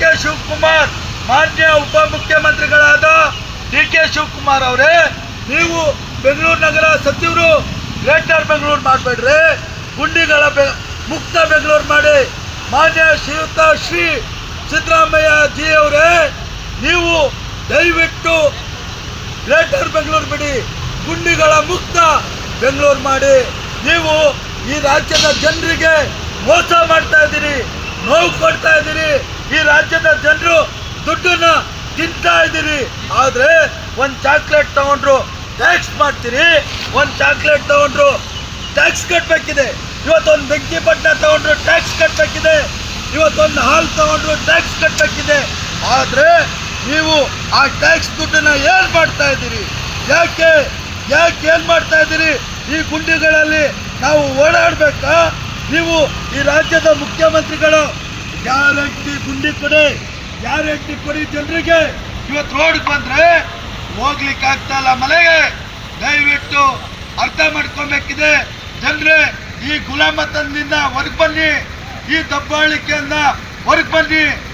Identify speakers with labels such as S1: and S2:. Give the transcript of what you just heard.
S1: K Shivakumar, ಮಾನ್ಯ ಉಪಮುಖ್ಯಮಂತ್ರಿಗಳಾದ D K Shivakumar ಅವರೇ, ನೀವು ಬೆಂಗಳೂರು ನಗರ ಸಚಿವರು ಗ್ರೇಟರ್ ಬೆಂಗಳೂರು ಮಾಡಬೇಡ್ರಿ, ಗುಂಡಿಗಳ ಮುಕ್ತ ಬೆಂಗಳೂರು ಮಾಡಿ. ಮಾನ್ಯ ಶ್ರೀಯುತ ಶ್ರೀ ಸಿದ್ದರಾಮಯ್ಯ ಜಿ ಅವರೇ, ನೀವು ದಯವಿಟ್ಟು ಗ್ರೇಟರ್ ಬೆಂಗಳೂರು ಬಿಡಿ, ಗುಂಡಿಗಳ ಮುಕ್ತ ಬೆಂಗಳೂರು ಮಾಡಿ. ನೀವು ಈ ರಾಜ್ಯದ ಜನರಿಗೆ ಮೋಸ ಮಾಡ್ತಾ ಇದ್ದೀರಿ, ನೋವು ಕೊಡ್ತಾ ಇದ್ದೀರಿ. ಈ ರಾಜ್ಯದ ಜನರು ದುಡ್ಡನ್ನ ತಿಂತಾ ಇದ್ದೀರಿ. ಆದರೆ ಒಂದು ಚಾಕ್ಲೇಟ್ ತಗೊಂಡ್ರು ಟ್ಯಾಕ್ಸ್ ಮಾಡ್ತೀರಿ, ಒಂದು ಚಾಕ್ಲೇಟ್ ತಗೊಂಡ್ರು ಟ್ಯಾಕ್ಸ್ ಕಟ್ಟಬೇಕಿದೆ. ಇವತ್ತೊಂದು ಬೆಂಕಿ ಪಟ್ಟಣ ತಗೊಂಡ್ರು ಟ್ಯಾಕ್ಸ್ ಕಟ್ಟಬೇಕಿದೆ, ಇವತ್ತೊಂದು ಹಾಲು ತಗೊಂಡ್ರು ಟ್ಯಾಕ್ಸ್ ಕಟ್ಟಬೇಕಿದೆ. ಆದರೆ ನೀವು ಆ ಟ್ಯಾಕ್ಸ್ ದುಡ್ಡನ್ನು ಏನು ಮಾಡ್ತಾ ಇದ್ದೀರಿ? ಯಾಕೆ ಏನು ಮಾಡ್ತಾ ಇದ್ದೀರಿ? ಈ ಗುಂಡಿಗಳಲ್ಲಿ ನಾವು ಓಡಾಡಬೇಕಾ? ನೀವು ಈ ರಾಜ್ಯದ ಮುಖ್ಯಮಂತ್ರಿಗಳು ಗ್ಯಾರಂಟಿ ಗುಂಡಿ ಕೊಡಿ, ಗ್ಯಾರಂಟಿ ಕೊಡಿ ಜನರಿಗೆ. ಇವತ್ತು ರೋಡ್ಗೆ ಬಂದರೆ ಹೋಗ್ಲಿಕ್ಕೆ ಆಗ್ತಾ ಇಲ್ಲ ಮನೆಗೆ. ದಯವಿಟ್ಟು ಅರ್ಥ ಮಾಡ್ಕೊಬೇಕಿದೆ ಜನರೇ. ಈ ಗುಲಾಮತನದಿಂದ ಹೊರಗೆ ಬನ್ನಿ, ಈ ದಬ್ಬಾಳಿಕೆಯಿಂದ ಹೊರಗೆ ಬನ್ನಿ.